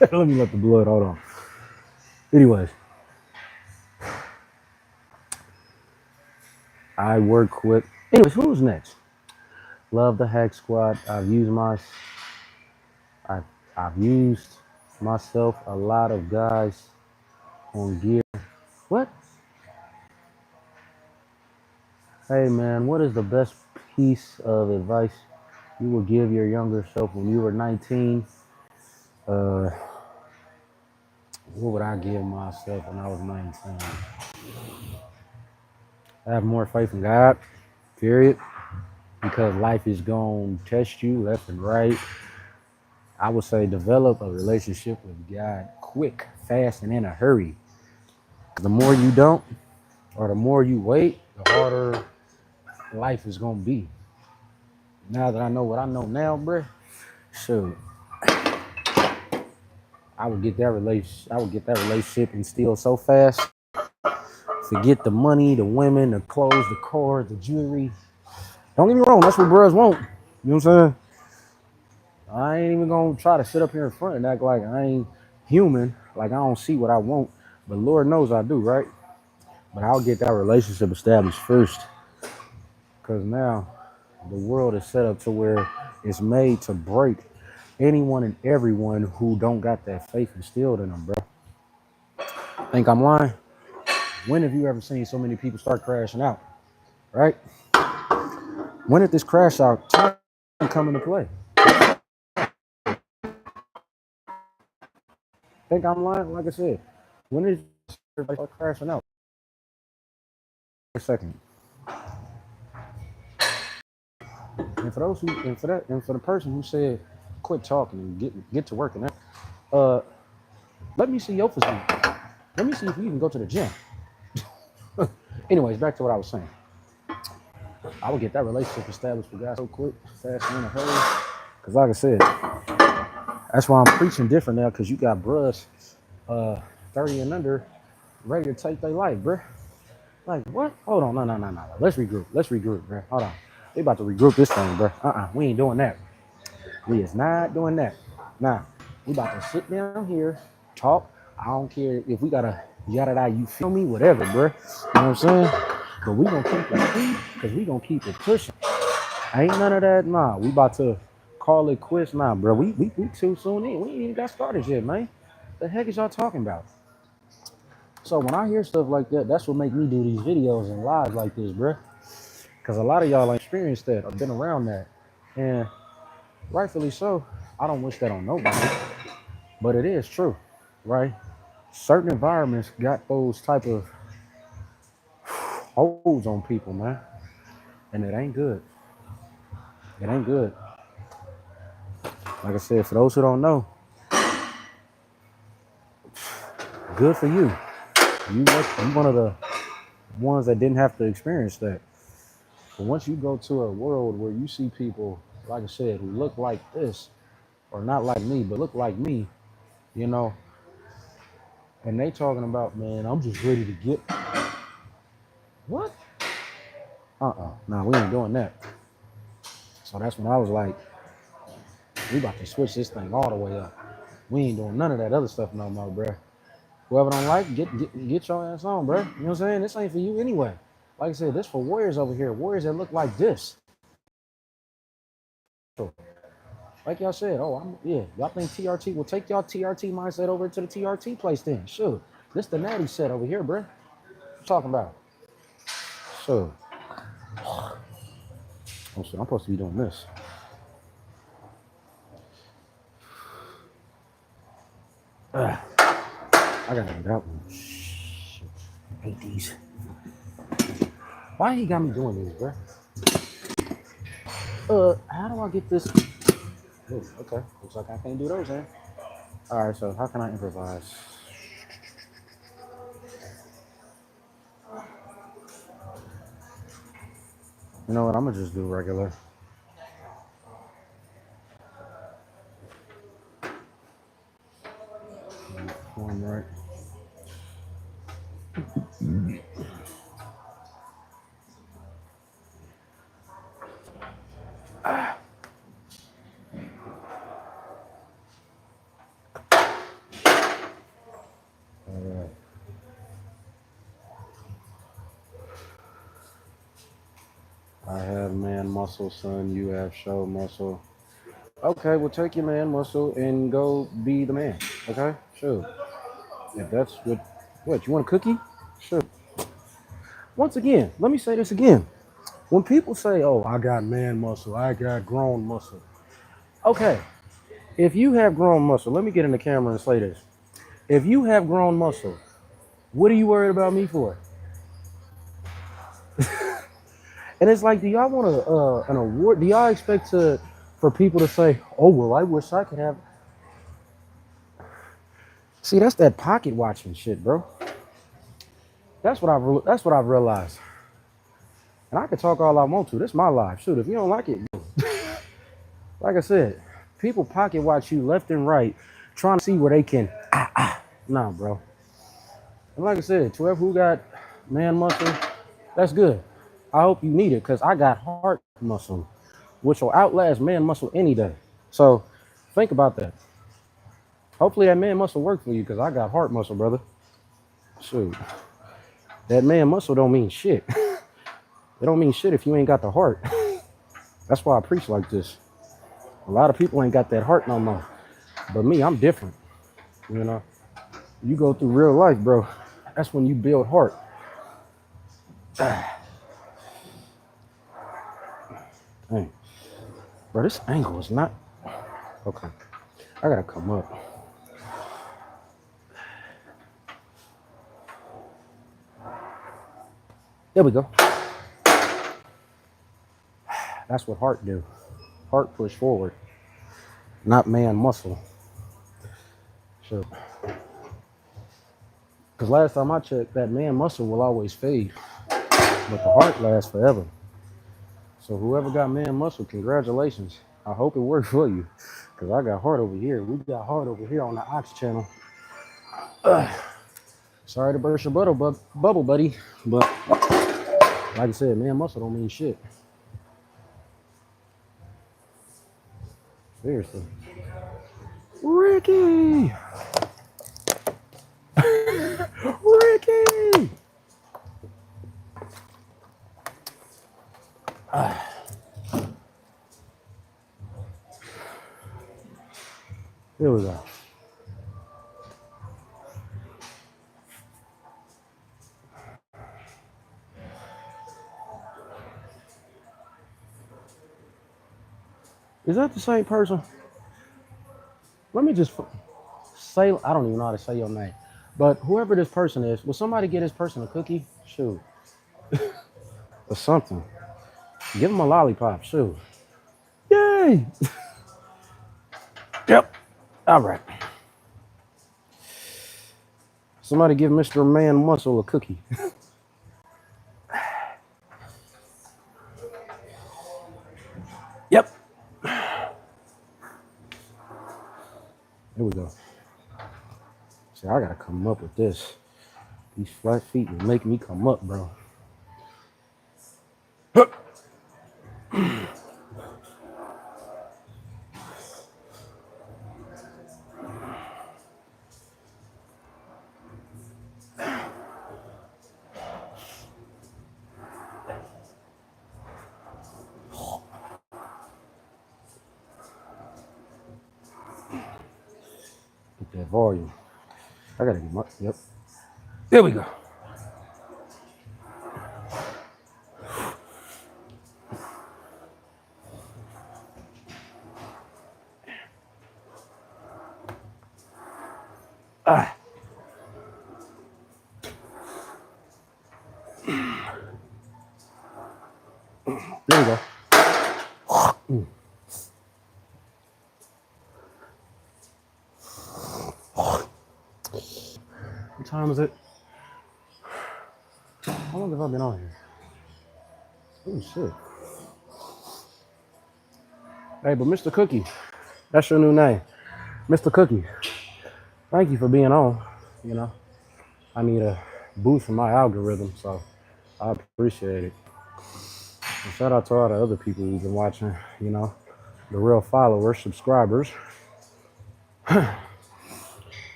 let me let the blood, hold on. Anyways, I work quick. Anyways, who's next? Love the Hack Squad. I've used myself a lot of guys on gear. What? Hey man, what is the best piece of advice you would give your younger self when you were 19? What would I give myself when I was 19? Have more faith in God, period. Because life is going to test you left and right. I would say develop a relationship with God quick, fast, and in a hurry. The more you don't, or the more you wait, the harder life is going to be. Now that I know what I know now, bruh, shoot, I would get that relationship instilled so fast Forget the money, the women, the clothes, the cars, the jewelry. Don't get me wrong, that's what bros want. You know what I'm saying? I ain't even gonna try to sit up here in front and act like I ain't human, like I don't see what I want. But Lord knows I do, right? But I'll get that relationship established first. Because now the world is set up to where it's made to break anyone and everyone who don't got that faith instilled in them, bro. Think I'm lying? When have you ever seen so many people start crashing out, right? When did this crash out time come into play? Think I'm lying? Like I said, when did everybody start crashing out? A second. And for those who, and for the person who said, quit talking and get to working, let me see your physique. Let me see if you even go to the gym. Anyways, back to what I was saying. I would get that relationship established with guys so quick, fast, and in a hurry. Because like I said, that's why I'm preaching different now, because you got bros 30 and under ready to take their life, bruh. Like, what? Hold on, no. Let's regroup, bruh. Hold on. We about to regroup this thing, bruh. We ain't doing that. We is not doing that. Nah, we about to sit down here, talk. I don't care if we gotta yada yada, you feel me? Whatever, bruh. You know what I'm saying? But we gonna keep it clean, because we gonna keep it pushing. Ain't none of that, nah. We about to call it quits, nah, bro. We too soon in. We ain't even got started yet, man. The heck is y'all talking about? So when I hear stuff like that, that's what make me do these videos and lives like this, bro. Because a lot of y'all ain't experienced that or been around that. And rightfully so, I don't wish that on nobody. But it is true, right? Certain environments got those type of holds on people, man. And it ain't good. It ain't good. Like I said, for those who don't know, good for you. You one of the ones that didn't have to experience that. But once you go to a world where you see people, like I said, who look like this, or not like me, but look like me, you know, and they talking about, man, I'm just ready to get what? Nah, we ain't doing that. So that's when I was like, we about to switch this thing all the way up. We ain't doing none of that other stuff no more, bruh. Whoever don't like, get your ass on, bruh. You know what I'm saying? This ain't for you anyway. Like I said, this for warriors over here, warriors that look like this. Like y'all said, y'all think TRT will take y'all TRT mindset over to the TRT place then? Sure. This the natty set over here, bruh. What you talking about? Sure. Oh shit, I'm supposed to be doing this. I gotta do that one. Shit. I hate these. Why he got me doing these, bruh? How do I get this? Oh, okay. Looks like I can't do those, eh? Alright, so how can I improvise? You know what? I'm gonna just do regular. Form right. Alright. I have man muscle, son. You have show muscle. Okay, well take your man muscle and go be the man. Okay, sure. If that's what you want a cookie? Sure. Once again, let me say this again. When people say, "Oh, I got man muscle, I got grown muscle," okay. If you have grown muscle, let me get in the camera and say this. If you have grown muscle, what are you worried about me for? And it's like, do y'all want an award? Do y'all expect for people to say, "Oh, well, I wish I could have"? See, that's that pocket watching shit, bro. That's what I've realized. And I can talk all I want to. This is my life. Shoot, if you don't like it, like I said, people pocket watch you left and right, trying to see where they can. Nah, bro. And like I said, to whoever who got man muscle, that's good. I hope you need it because I got heart muscle, which will outlast man muscle any day. So think about that. Hopefully that man muscle work for you because I got heart muscle, brother. Shoot, that man muscle don't mean shit. It don't mean shit if you ain't got the heart. That's why I preach like this. A lot of people ain't got that heart no more. But me, I'm different. You know, you go through real life, bro. That's when you build heart. Dang. Bro, this angle is not okay. I gotta come up. There we go. That's what heart do. Heart push forward, not man muscle. So, because last time I checked, that man muscle will always fade, but the heart lasts forever. So whoever got man muscle, congratulations. I hope it worked for you, because I got heart over here. We got heart over here on the Ox channel. Sorry to burst your bubble, buddy, but like I said, man muscle don't mean shit. Seriously. Ricky! Ricky! Here we go. Is that the same person? Let me just say, I don't even know how to say your name, but whoever this person is, will somebody get this person a cookie? Shoot. Or something. Give him a lollipop, shoot. Yay! Yep. All right. Somebody give Mr. Man Muscle a cookie. Yep. Here we go. See, I gotta come up with this. These flat feet will make me come up, bro. Get that volume. I gotta get my, yep. There we go. Ah. There we go. What time is it? How long have I been on here? Oh, shit. Hey, but Mr. Cookie, that's your new name. Mr. Cookie, thank you for being on. You know, I need a boost in my algorithm, so I appreciate it. And shout out to all the other people who've been watching, you know, the real followers, subscribers.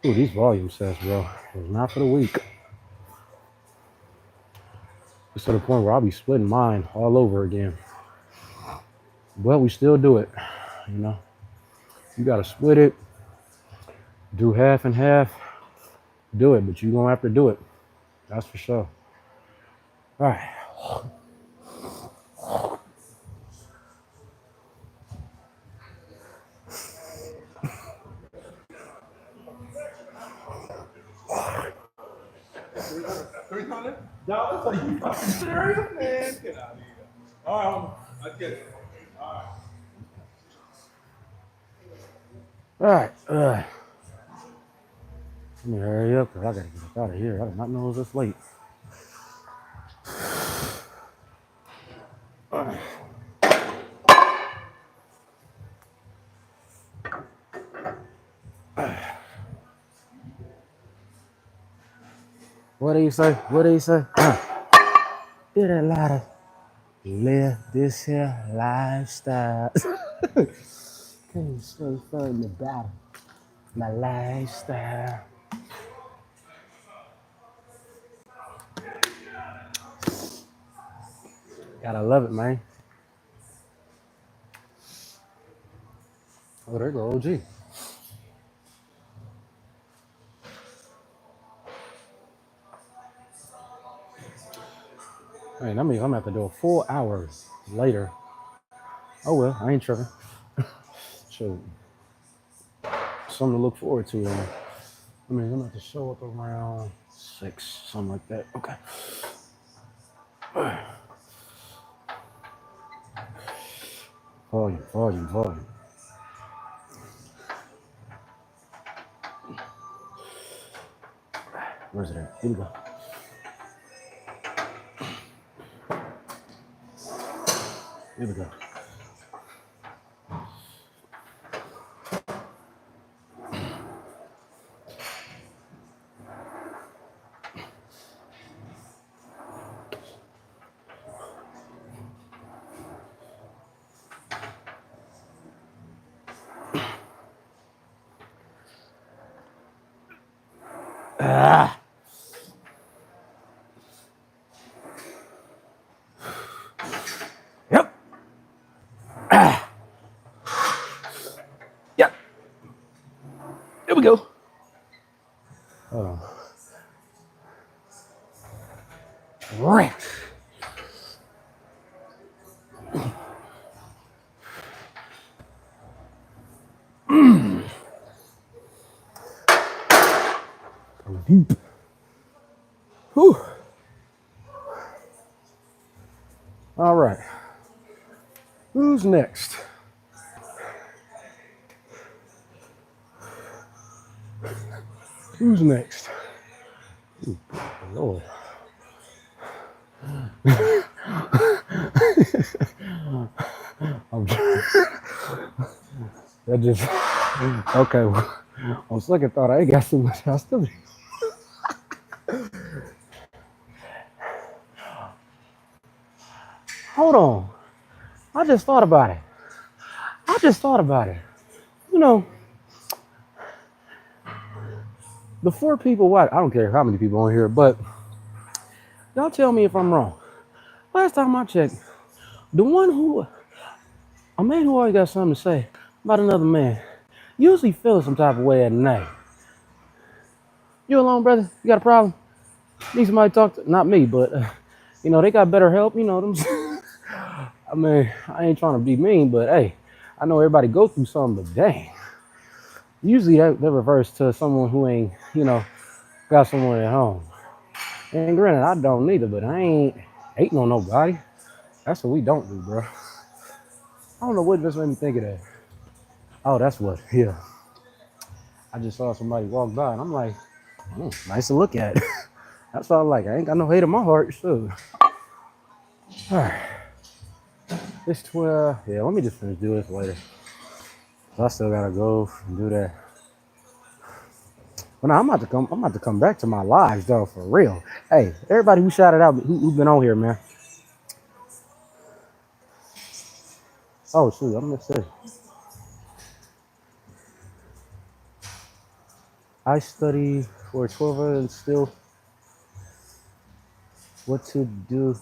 Ooh, these volume sets, bro, is not for the weak. It's to the point where I'll be splitting mine all over again. But we still do it, you know. You gotta split it, do half and half, do it, but you're gonna have to do it. That's for sure. All right. $300? Are you fucking serious, man? Get out of here. All right, I get it. All right. Let me hurry up because I gotta get up out of here. I did not know it was this late. What do you say? What do you say? Did a lot of live this here lifestyle. Can't stay from the battle. My lifestyle. Gotta love it, man. Oh, there you go, OG. Hey, that means I'm gonna have to do a full hour later. Oh well, I ain't tripping. So, something to look forward to. I mean, I'm gonna have to show up around 6, something like that. Okay. Volume, volume, volume. Where's it at? Here we go. Here we go. Ah. Yep. Ah. Yep. Here we go. Hold on. Right. Deep. Whew. All right. Who's next? Who's next? Ooh, Lord. That just okay. Well, on second thought, I ain't got so much else to do. Hold on. I just thought about it. You know, the 4 people watch. I don't care how many people on here, but y'all tell me if I'm wrong. Last time I checked, a man who always got something to say about another man usually feels some type of way at night. You alone, brother? You got a problem? Need somebody to talk to? Not me, but they got better help. You know them. I mean, I ain't trying to be mean, but hey, I know everybody go through something, but dang. Usually that refers to someone who ain't, got someone at home. And granted, I don't neither, but I ain't hating on nobody. That's what we don't do, bro. I don't know what just made me think of that. Oh, that's what, yeah. I just saw somebody walk by and I'm like, nice to look at. That's all I ain't got no hate in my heart, so. All right. It's 12. Yeah, let me just finish doing this later. I still gotta go and do that. Well, now I'm about to come back to my lives though, for real. Hey, everybody who shouted out, who been on here, man. Oh shoot, I'm gonna say. I study for 12 hours and still what to do.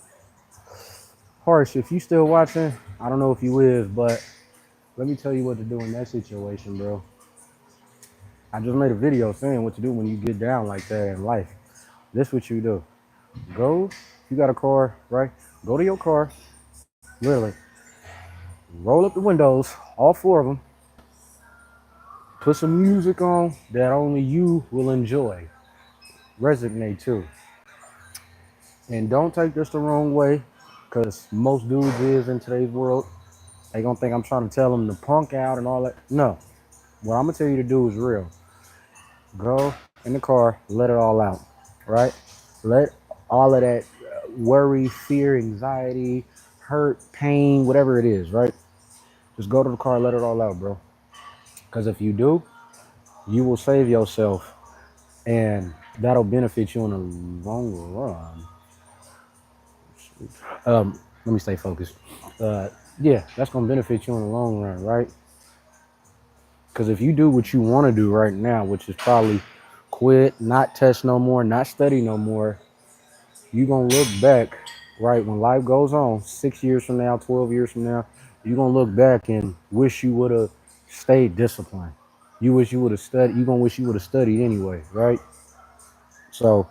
Harsh, if you still watching, I don't know if you is, but let me tell you what to do in that situation, bro. I just made a video saying what to do when you get down like that in life. This what you do. Go, you got a car, right? Go to your car, literally. Roll up the windows, all 4 of them. Put some music on that only you will enjoy. Resonate to. And don't take this the wrong way, because most dudes is in today's world. They gonna think I'm trying to tell them to punk out and all that. No. What I'm gonna tell you to do is real. Go in the car, let it all out, right? Let all of that worry, fear, anxiety, hurt, pain, whatever it is, right? Just go to the car, let it all out, bro. Because if you do, you will save yourself. And that'll benefit you in the long run. Let me stay focused. Uh, yeah, that's gonna benefit you in the long run, right? Because if you do what you want to do right now, which is probably quit, not test no more, not study no more, you gonna look back, right, when life goes on, 6 years from now, 12 years from now, you're gonna look back and wish you would have stayed disciplined. You wish you would have studied, you're gonna wish you would have studied anyway, right? So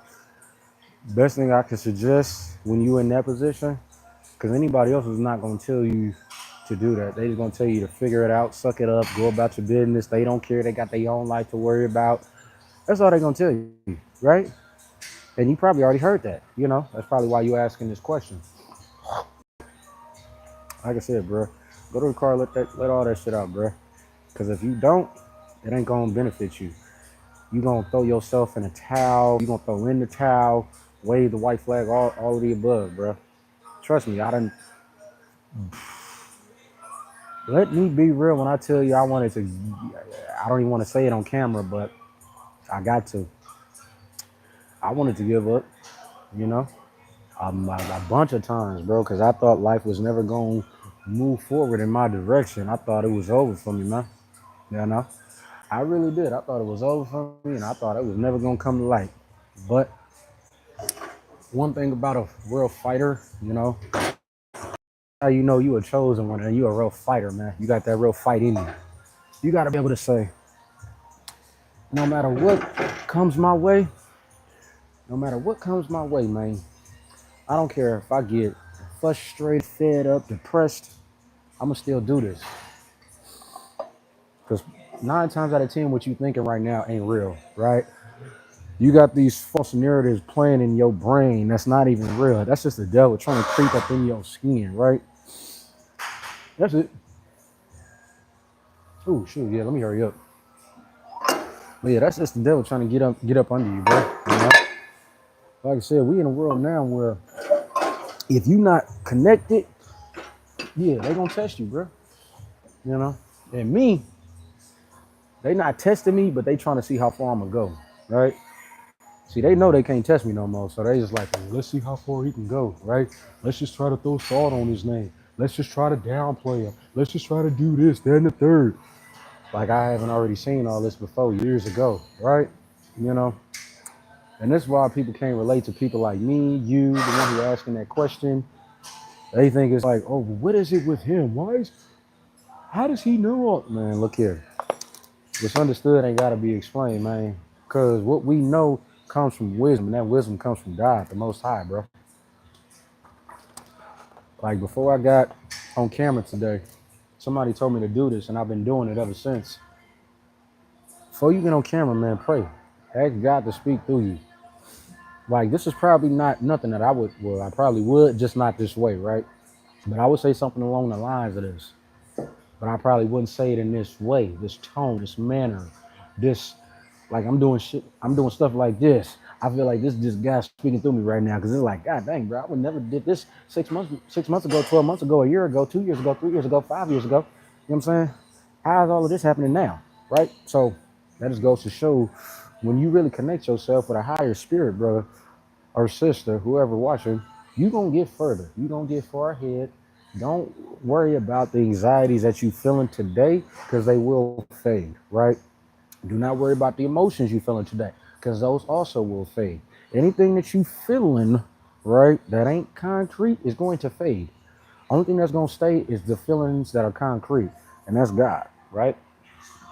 best thing I can suggest when you in that position, because anybody else is not gonna tell you to do that. They just gonna tell you to figure it out, suck it up, go about your business. They don't care, they got their own life to worry about. That's all they gonna tell you, right? And you probably already heard that, That's probably why you asking this question. Like I said, bro, go to the car, let all that shit out, bro. Because if you don't, it ain't gonna benefit you. You gonna throw yourself in a towel. You gonna throw in the towel, wave the white flag, all of the above, bro. Trust me, I done. Let me be real when I tell you I wanted to. I don't even want to say it on camera, but I got to. I wanted to give up, you know, a bunch of times, bro, because I thought life was never gonna move forward in my direction. I thought it was over for me, man. You know. I really did. I thought it was over for me, and I thought it was never gonna come to light. But one thing about a real fighter, how you know you a chosen one and you a real fighter, man. You got that real fight in you. You got to be able to say, no matter what comes my way, no matter what comes my way, man. I don't care if I get frustrated, fed up, depressed. I'ma still do this. Because 9 times out of 10, what you thinking right now ain't real, right? You got these false narratives playing in your brain that's not even real. That's just the devil trying to creep up in your skin, right? That's it. Oh shoot, yeah, let me hurry up. But yeah, that's just the devil trying to get up under you, bro. Like I said, we in a world now where if you not connected, yeah, they gonna test you, bro. You know? And me, they not testing me, but they trying to see how far I'm gonna go, right? See, they know they can't test me no more, so they just like, let's see how far he can go, right? Let's just try to throw salt on his name. Let's just try to downplay him. Let's just try to do this, that, and the third. Like I haven't already seen all this before years ago, right? You know, and that's why people can't relate to people like me, you, the one who asking that question. They think it's like, oh, what is it with him? How does he know all? Man, look here. What's understood ain't gotta be explained, man. Cause what we know comes from wisdom, and that wisdom comes from God, the Most High, bro. Like before I got on camera today, somebody told me to do this, and I've been doing it ever since. Before you get on camera, man, pray. Ask God to speak through you. Like this is probably not nothing that I probably would, just not this way, right? But I would say something along the lines of this. But I probably wouldn't say it in this way, this tone, this manner, this like I'm doing stuff like this. I feel like this guy speaking through me right now because it's like, God dang, bro, I would never did this 6 months ago, 12 months ago, a year ago, 2 years ago, 3 years ago, 5 years ago. You know what I'm saying? How is all of this happening now? Right? So that just goes to show when you really connect yourself with a higher spirit, brother or sister, whoever watching, you gonna get further. You gonna get far ahead. Don't worry about the anxieties that you feeling today because they will fade, right? Do not worry about the emotions you feeling today because those also will fade. Anything that you feeling, right, that ain't concrete is going to fade. Only thing that's gonna stay is the feelings that are concrete, and that's God, right?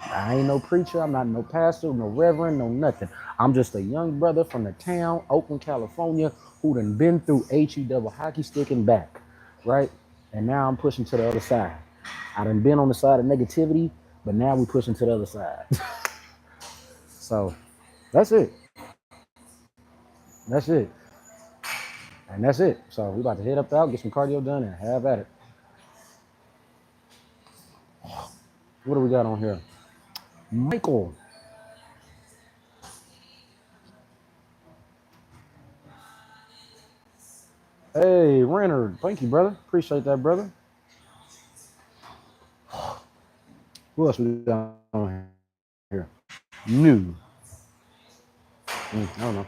I ain't no preacher, I'm not no pastor, no reverend, no nothing. I'm just a young brother from the town, Oakland, California, who done been through HE double hockey stick and back, right? And now I'm pushing to the other side. I done been on the side of negativity, but now we pushing to the other side. So that's it. That's it. And that's it. So we about to head up out, get some cardio done, and have at it. What do we got on here? Michael. Hey, Renner. Thank you, brother. Appreciate that, brother. Who else we got on here? New. I don't know.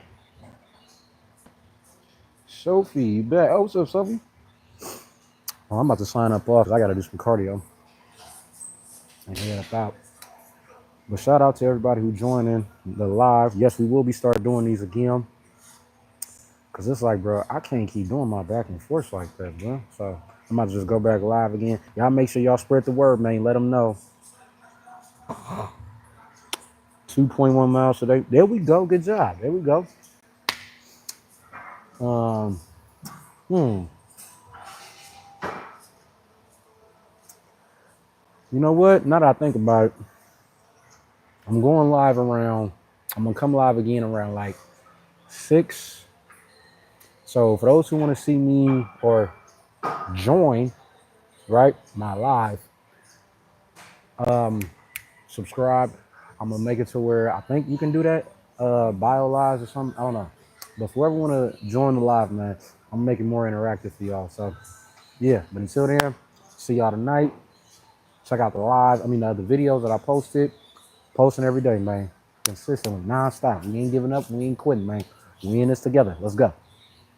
Sophie, you back? Oh, what's up, Sophie? Well, I'm about to sign up off because I got to do some cardio and head up out. But shout out to everybody who joined in the live. Yes, we will be start doing these again. Cause it's like, bro, I can't keep doing my back and forth like that, bro. So I'm about to just go back live again. Y'all make sure y'all spread the word, man. Let them know. 2.1 miles today. There we go. Good job. There we go. You know what? Now that I think about it, I'm going live around. I'm gonna come live again around like 6. So for those who want to see me or join, right, my live, subscribe. I'm gonna make it to where I think you can do that, bio lives or something. I don't know. But for whoever wanna join the live, man, I'm gonna make it more interactive for y'all. So yeah, but until then, see y'all tonight. Check out the live. I mean the videos that I posted. Posting every day, man. Consistently, non-stop. We ain't giving up. We ain't quitting, man. We in this together. Let's go.